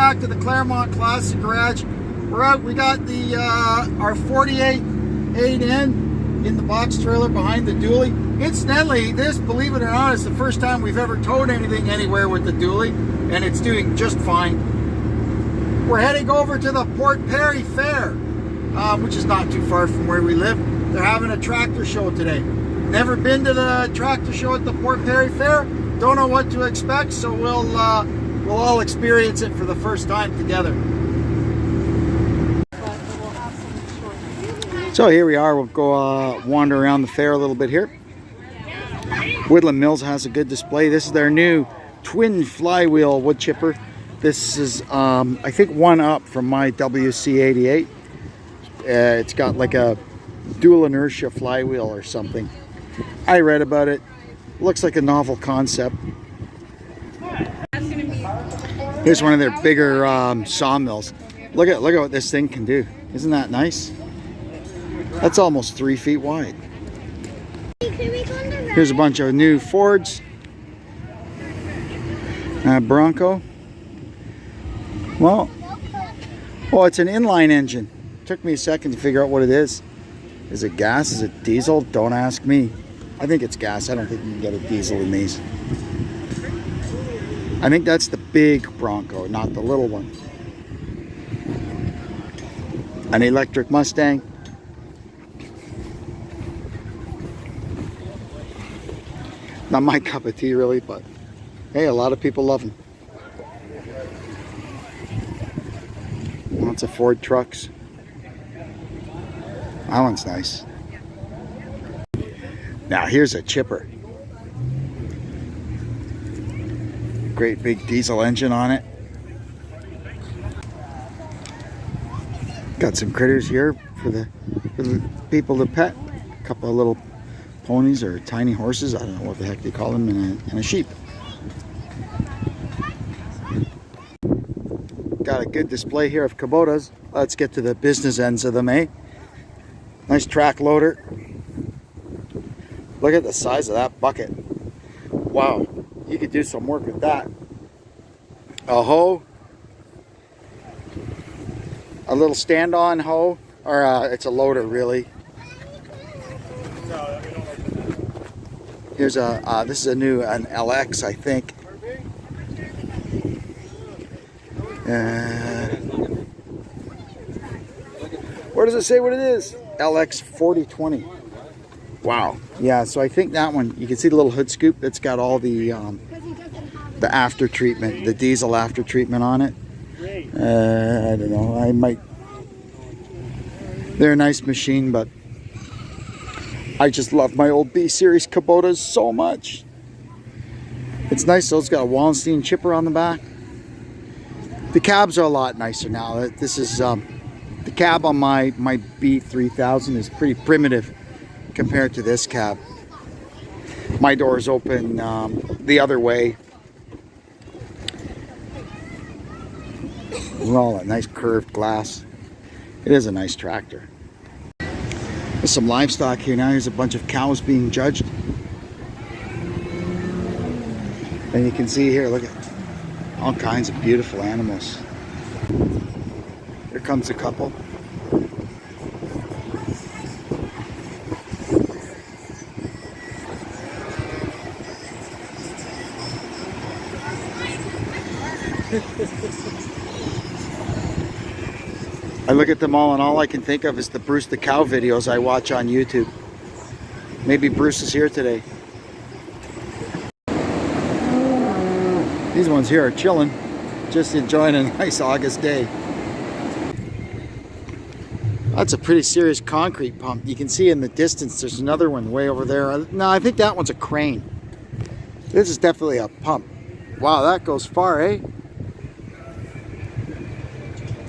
back to the Claremont Classic Garage. We're out. We got the our 48 8N in the box trailer behind the dually. Incidentally, this, believe it or not, is the first time we've ever towed anything anywhere with the dually, and it's doing just fine. We're heading over to the Port Perry Fair, which is not too far from where we live. They're having a tractor show today. Never been to the tractor show at the Port Perry Fair. Don't know what to expect, so we'll all experience it for the first time together. So here we are. We'll go wander around the fair a little bit here. Woodland Mills has a good display. This is their new twin flywheel wood chipper. This is, I think, one up from my WC88. It's got like a dual inertia flywheel or something. I read about it. Looks like a novel concept. Here's one of their bigger sawmills. Look at what this thing can do. Isn't that nice? That's almost 3 feet wide. Here's a bunch of new Fords. Bronco. Well, oh, it's an inline engine. Took me a second to figure out what it is. Is it gas? Is it diesel? Don't ask me. I think it's gas. I don't think you can get a diesel in these. I think that's the big Bronco, not the little one. An electric Mustang. Not my cup of tea, really, but hey, a lot of people love them. Lots of Ford trucks. That one's nice. Now here's a chipper. Great big diesel engine on it. Got some critters here for the people to pet. A couple of little ponies or tiny horses. I don't know what the heck they call them, and a sheep. Got a good display here of Kubotas. Let's get to the business ends of them, eh? Nice track loader. Look at the size of that bucket. Wow, you could do some work with that. A hoe. A little stand-on hoe. Or it's a loader, really. Here's this is an LX, I think. Where does it say what it is? LX 4020. Wow. Yeah, so I think that one, you can see the little hood scoop that's got all the after treatment, the diesel after treatment on it. I don't know. They're a nice machine, but I just love my old B series Kubotas so much. It's nice though. It's got a Wallenstein chipper on the back. The cabs are a lot nicer now. This is the cab on my B3000 is pretty primitive compared to this cab. My doors open the other way. Well, a nice curved glass. It is a nice tractor. There's some livestock here now. Here's a bunch of cows being judged. And you can see here, look at all kinds of beautiful animals. Here comes a couple. I look at them all and all I can think of is the Bruce the Cow videos I watch on YouTube. Maybe Bruce is here today. These ones here are chilling, just enjoying a nice August day. That's a pretty serious concrete pump. You can see in the distance there's another one way over there. No, I think that one's a crane. This is definitely a pump. Wow, that goes far, eh?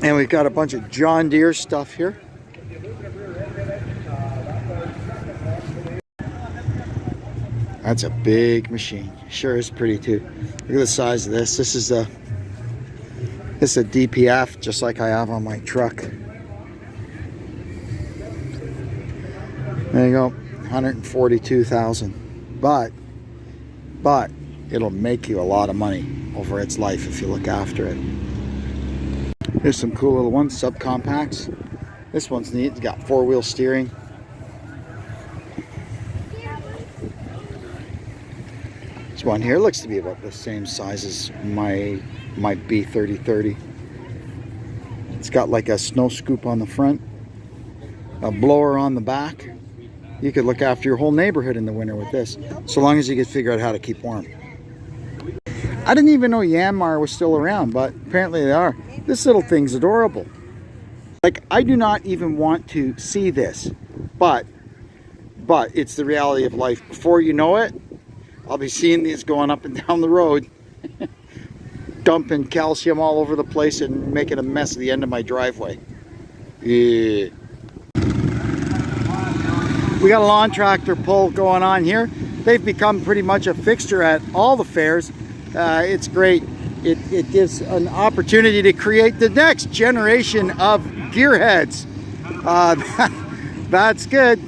And we've got a bunch of John Deere stuff here. That's a big machine. Sure is pretty too. Look at the size of this. This is a DPF, just like I have on my truck. There you go, 142,000. But it'll make you a lot of money over its life if you look after it. Here's some cool little ones, subcompacts. This one's neat. It's got 4-wheel steering. This one here looks to be about the same size as my B3030. It's got like a snow scoop on the front, a blower on the back. You could look after your whole neighborhood in the winter with this, so long as you could figure out how to keep warm. I didn't even know Yanmar was still around, but apparently they are. This little thing's adorable. Like, I do not even want to see this, but it's the reality of life. Before you know it, I'll be seeing these going up and down the road, dumping calcium all over the place and making a mess at the end of my driveway. Yeah. We got a lawn tractor pull going on here. They've become pretty much a fixture at all the fairs. It's great. It gives an opportunity to create the next generation of gearheads. That's good.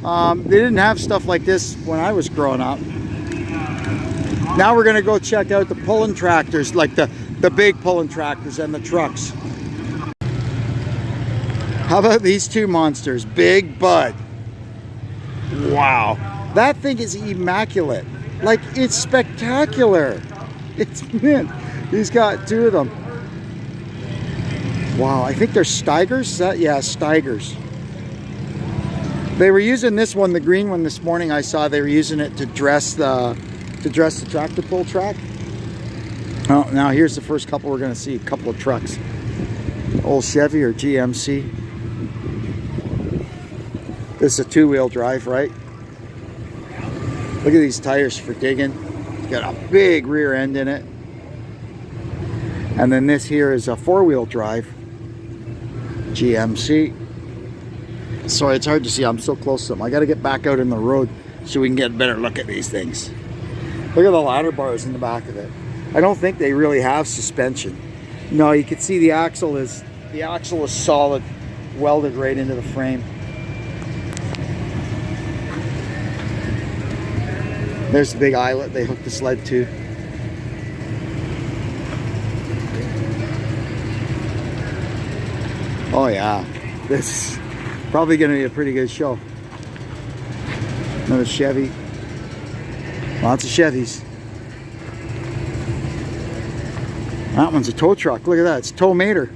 They didn't have stuff like this when I was growing up. Now we're gonna go check out the pulling tractors, like the big pulling tractors and the trucks. How about these two monsters? Big Bud. Wow, that thing is immaculate. Like, it's spectacular. It's mint. He's got two of them. Wow, I think they're Steigers. Is that? Yeah, Steigers. They were using this one, the green one, this morning. I saw they were using it to dress the tractor pull track. Oh, now here's the first couple we're going to see. A couple of trucks. Old Chevy or GMC. This is a 2-wheel drive, right? Look at these tires for digging. It's got a big rear end in it. And then this here is a 4-wheel drive. GMC. Sorry, it's hard to see. I'm so close to them. I got to get back out in the road so we can get a better look at these things. Look at the ladder bars in the back of it. I don't think they really have suspension. No, you can see the axle is solid, welded right into the frame. There's the big eyelet they hooked the sled to. Oh yeah, this is probably going to be a pretty good show. Another Chevy. Lots of Chevys. That one's a tow truck. Look at that. It's a tow mater.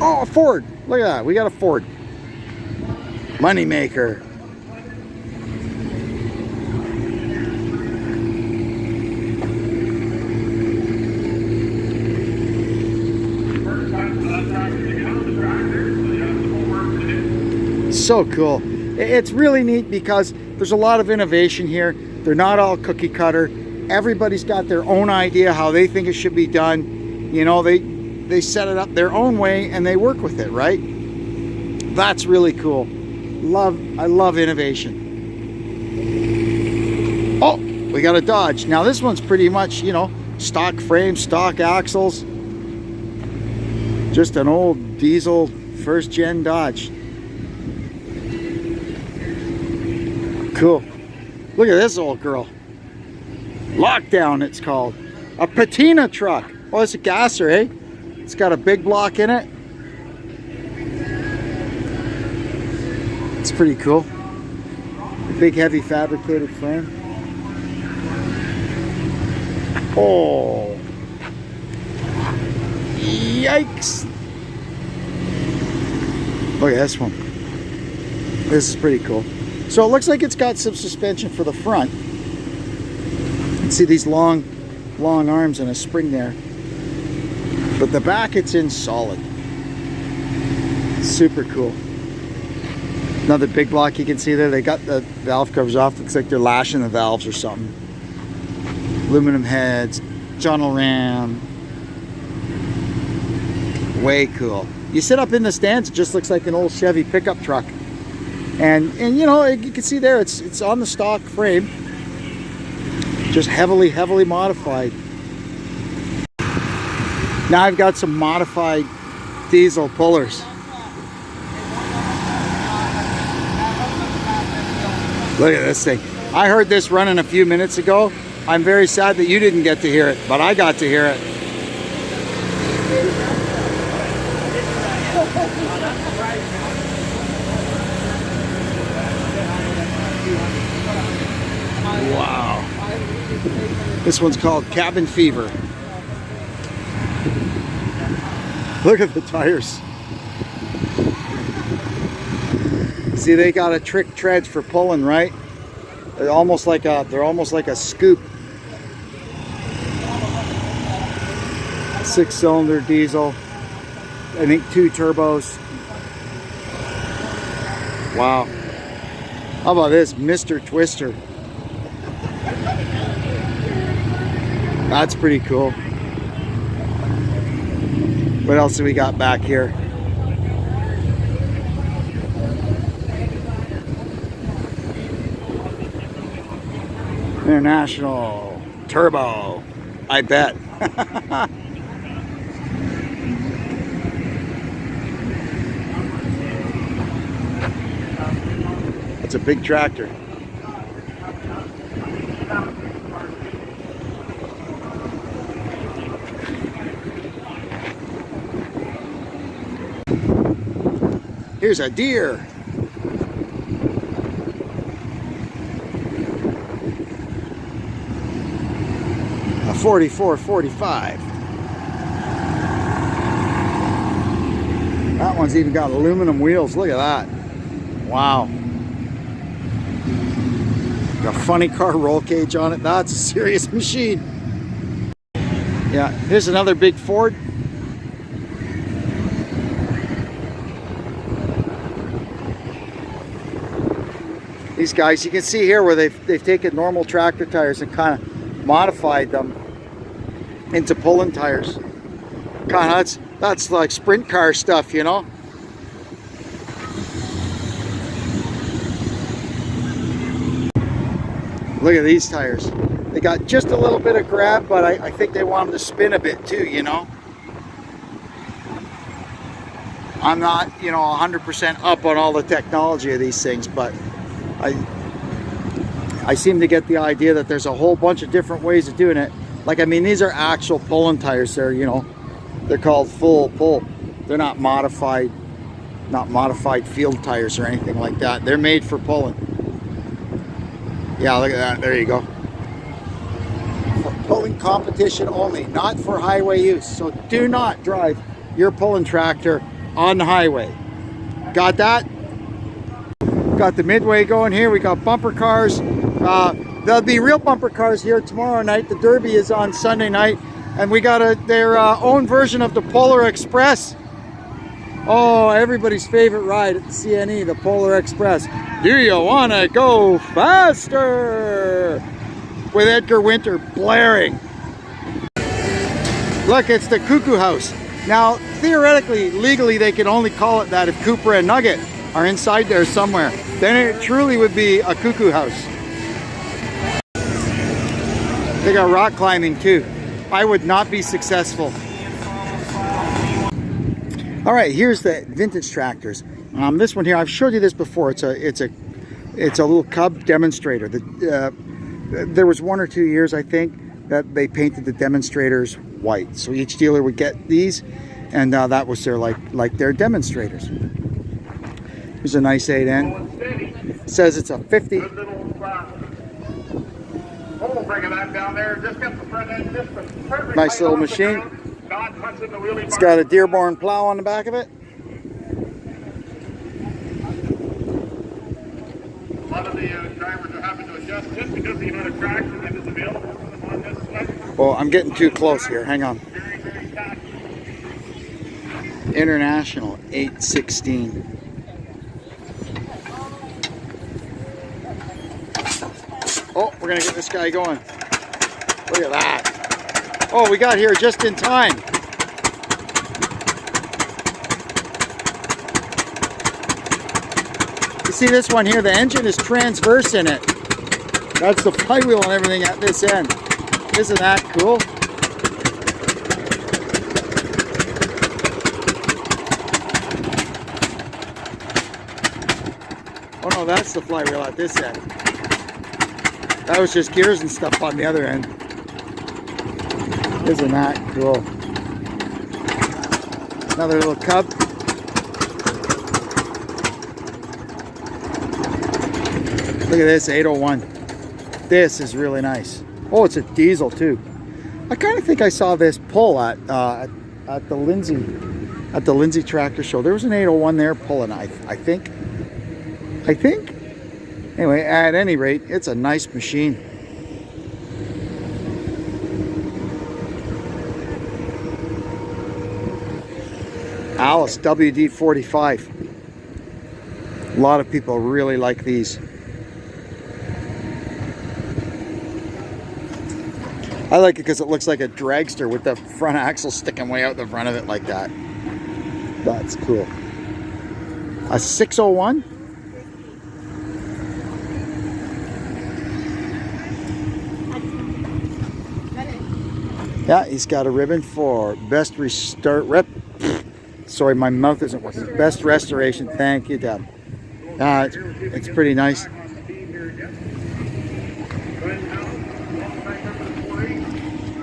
Oh, a Ford. Look at that. We got a Ford. Money maker. So cool. It's really neat because there's a lot of innovation here. They're not all cookie cutter. Everybody's got their own idea how they think it should be done. You know, they set it up their own way and they work with it, right? That's really cool. I love innovation. Oh, we got a Dodge. Now this one's pretty much, you know, stock frame, stock axles. Just an old diesel first gen Dodge. Cool. Look at this old girl. Lockdown, it's called. A patina truck. Oh, it's a gasser, eh? It's got a big block in it. It's pretty cool. Big heavy fabricated frame. Oh. Yikes. Look at this one. This is pretty cool. So it looks like it's got some suspension for the front. You can see these long arms and a spring there. But the back, it's in solid. Super cool. Another big block you can see there. They got the valve covers off. Looks like they're lashing the valves or something. Aluminum heads, tunnel ram. Way cool. You sit up in the stands, it just looks like an old Chevy pickup truck. And you know, you can see there, it's on the stock frame, just heavily modified. Now I've got some modified diesel pullers. Look at this thing. I heard this running a few minutes ago. I'm very sad that you didn't get to hear it, but I got to hear it. Wow. This one's called Cabin Fever. Look at the tires. See, they got a trick treads for pulling, right? They're almost like a scoop. 6-cylinder diesel. I think 2 turbos. Wow. How about this, Mr. Twister? That's pretty cool. What else do we got back here? International turbo, I bet. That's a big tractor. Here's a deer. A 4445. That one's even got aluminum wheels. Look at that. Wow. Got a funny car roll cage on it. That's a serious machine. Yeah, here's another big Ford. These guys, you can see here where they've taken normal tractor tires and kind of modified them into pulling tires. Kind of, that's like sprint car stuff, you know. Look at these tires. They got just a little bit of grab, but I think they want them to spin a bit too, you know. I'm not, you know, 100% up on all the technology of these things, but I seem to get the idea that there's a whole bunch of different ways of doing it. Like, I mean, these are actual pulling tires. They're, you know, they're called full pull. They're not modified field tires or anything like that. They're made for pulling. Yeah, look at that. There you go. For pulling competition only, not for highway use. So do not drive your pulling tractor on the highway. Got that? Got the Midway going here. We got bumper cars. There'll be real bumper cars here tomorrow night. The Derby is on Sunday night, and we got their own version of the Polar Express. Oh, everybody's favorite ride at the CNE, the Polar Express. Do you want to go faster? With Edgar Winter blaring. Look, it's the Cuckoo House. Now, theoretically, legally, they can only call it that if Cooper and Nugget are inside there somewhere. Then it truly would be a cuckoo house. They got rock climbing too. I would not be successful. All right, here's the vintage tractors. This one here, I've showed you this before. It's a little cub demonstrator. There was 1 or 2 years, I think, that they painted the demonstrators white. So each dealer would get these, and that was their like their demonstrators. Here's a nice 8N. It says it's a 50. Nice little machine. It's got a Dearborn plow on the back of it. A lot of the drivers are having to adjust just because the amount of traction that is available on this one. Oh, I'm getting too close here. Hang on. International 816. Oh, we're gonna get this guy going. Look at that. Oh, we got here just in time. You see this one here, the engine is transverse in it. That's the flywheel and everything at this end. Isn't that cool? Oh no, that's the flywheel at this end. That was just gears and stuff on the other end. Isn't that cool? Another little cub. Look at this 801. This is really nice. Oh, it's a diesel too. I kind of think I saw this pull at the Lindsay tractor show. There was an 801 there pulling. I think. Anyway, at any rate, it's a nice machine. Alice WD-45. A lot of people really like these. I like it because it looks like a dragster with the front axle sticking way out the front of it like that. That's cool. A 601. Yeah, he's got a ribbon for best restart. Sorry, my mouth isn't working. Best restoration. Thank you, Deb. It's pretty nice.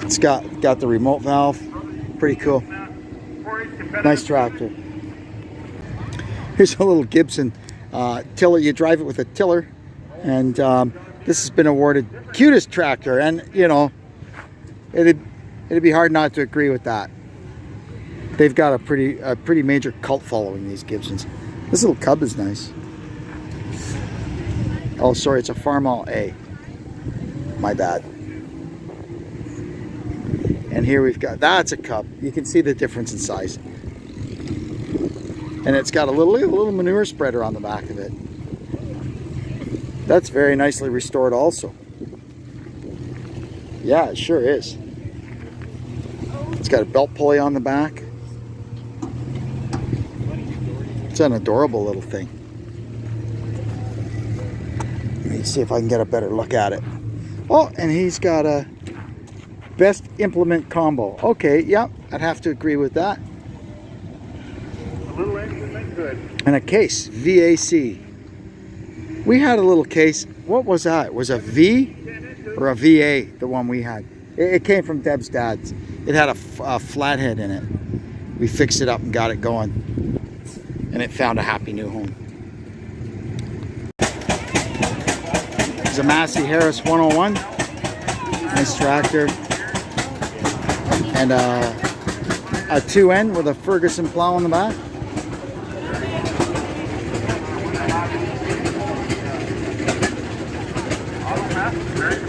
It's got the remote valve. Pretty cool. Nice tractor. Here's a little Gibson tiller. You drive it with a tiller, and this has been awarded cutest tractor. And you know, it'd be hard not to agree with that. They've got a pretty major cult following, these Gibsons. This little cub is nice. Oh, sorry, it's a Farmall A. My bad. And here we've got, that's a cub. You can see the difference in size. And it's got a little manure spreader on the back of it. That's very nicely restored also. Yeah, it sure is. It's got a belt pulley on the back. It's an adorable little thing. Let me see if I can get a better look at it. Oh, and he's got a best implement combo. Okay, yep, I'd have to agree with that. A little engine makes good. And a case, VAC. We had a little case. What was that? Was a V or a VA, the one we had? It came from Deb's dad's. It had a flathead in it. We fixed it up and got it going. And it found a happy new home. It's a Massey Harris 101. Nice tractor. And a 2N with a Ferguson plow on the back.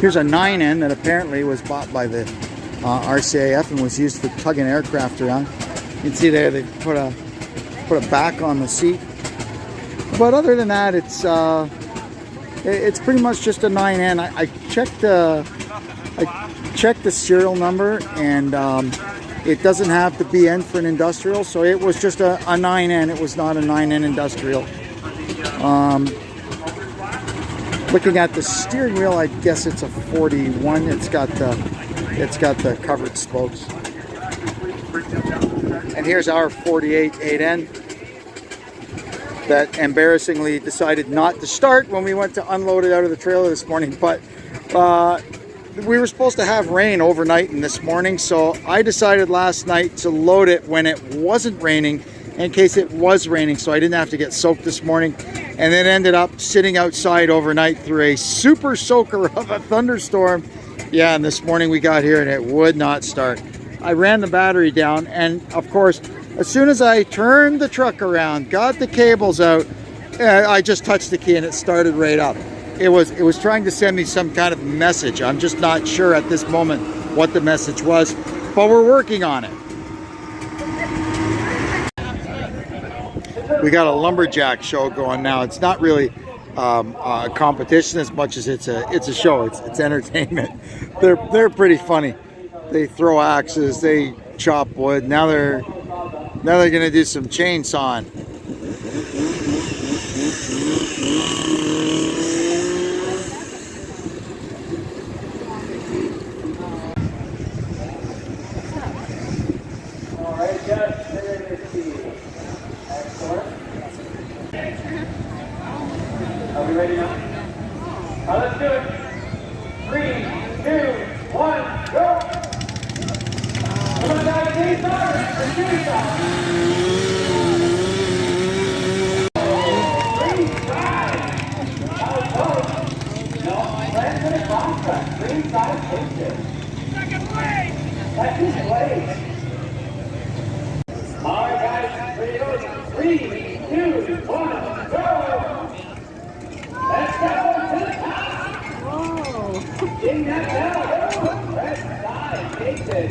Here's a 9N that apparently was bought by the RCAF and was used for tugging aircraft around. You can see there they put a back on the seat. But other than that, it's pretty much just a 9N. I checked the serial number, and it doesn't have the BN for an industrial, so it was just a 9N. It was not a 9N industrial. Looking at the steering wheel, I guess it's a 41. It's got the covered spokes. And here's our 48 8N that embarrassingly decided not to start when we went to unload it out of the trailer this morning. But we were supposed to have rain overnight and this morning, so I decided last night to load it when it wasn't raining in case it was raining, so I didn't have to get soaked this morning. And then ended up sitting outside overnight through a super soaker of a thunderstorm. Yeah, and this morning we got here and it would not start. I ran the battery down, and of course, as soon as I turned the truck around, got the cables out, I just touched the key and it started right up. It was trying to send me some kind of message. I'm just not sure at this moment what the message was, but we're working on it. We got a lumberjack show going now. It's not really a competition as much as it's a show. It's entertainment. They're pretty funny. They throw axes, they chop wood. Now they're gonna do some chainsawing. All right, just excellent. Are we ready now? Let's do it. 3, 2, 1, go! Come on, guys, 3, 2, 1, go! Let's go to the top! Ding that bell! Red side takes it.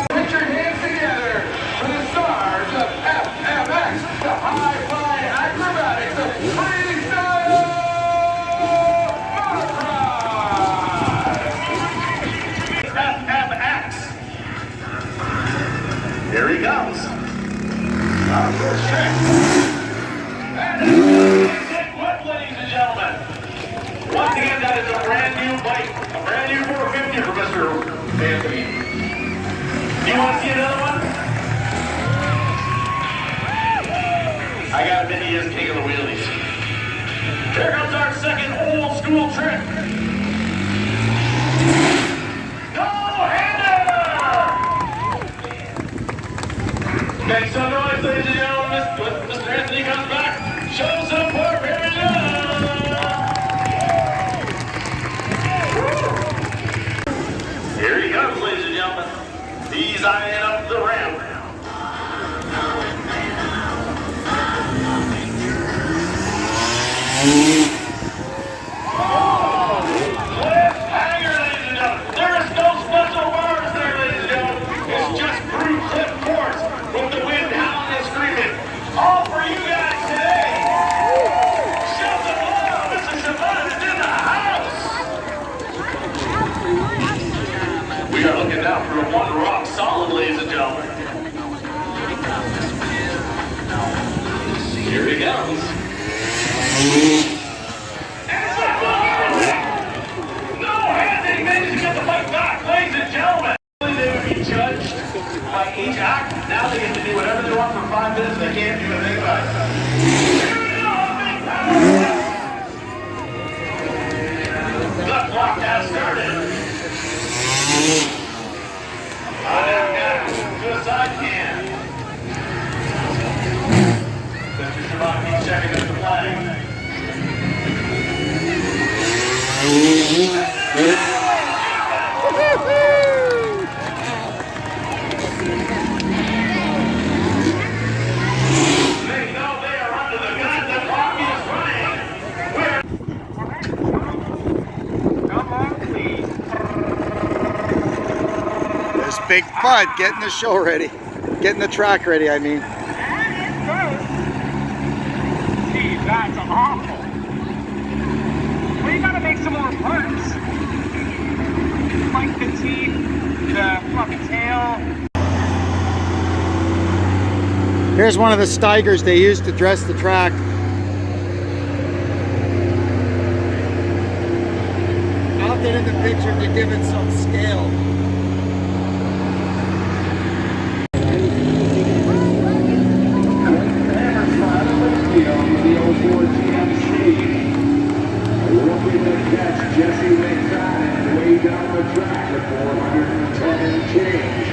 Put your hands together for the stars of FMX, the high-flying acrobatics of freestyle FMX. Here he comes. Our first trick. And take what, ladies and gentlemen? Once again, that is a brand new bike. A brand new 450 for Mr. Anthony. Do you want to see another one? I gotta admit, he is king of the wheelies. Here comes our second old school trick. No-hander! Make some noise, ladies and gentlemen. Mr. Anthony comes back. Show some support. Here we go. Here he comes, ladies and gentlemen. He's eyeing up the ramp. Cliffhanger, ladies and gentlemen. There is no special bars there, ladies and gentlemen. It's just brute clip force with the wind howling and screaming. All for you guys today. Shout the love. Mr. Shabbat is in the house. We are looking now for one rock solid, ladies and gentlemen. Here he goes. No handing, managed to get the fight back, ladies and gentlemen. They would be judged by each act. Now they get to do whatever they want for 5 minutes. They can't do anything about it. The clock has started. On down, to a side can. Mr. Shabbat keeps checking out the flag. They know they are under the gun. The clock is running. Come on, please. There's Big Bud getting the show ready. Getting the track ready, I mean. Gee, that's awful. Well, you gotta make some more parts. Like the teeth, the fucking tail. Here's one of the Steigers they used to dress the track. I'll get in the picture to give it some scale. Jesse McFadden way down the track at 410 and change.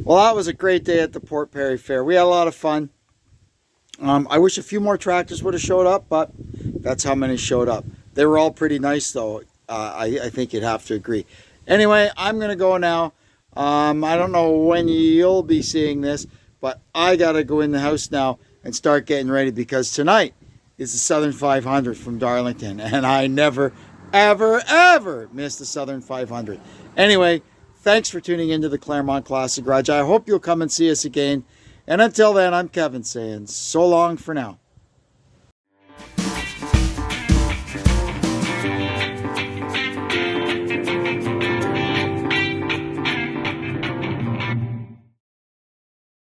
Well, that was a great day at the Port Perry Fair. We had a lot of fun. I wish a few more tractors would have showed up, but that's how many showed up. They were all pretty nice, though. I think you'd have to agree. Anyway, I'm going to go now. I don't know when you'll be seeing this, but I got to go in the house now and start getting ready because tonight is the Southern 500 from Darlington, and I never, ever, ever miss the Southern 500. Anyway, thanks for tuning into the Claremont Classic Garage. I hope you'll come and see us again. And until then, I'm Kevin saying so long for now.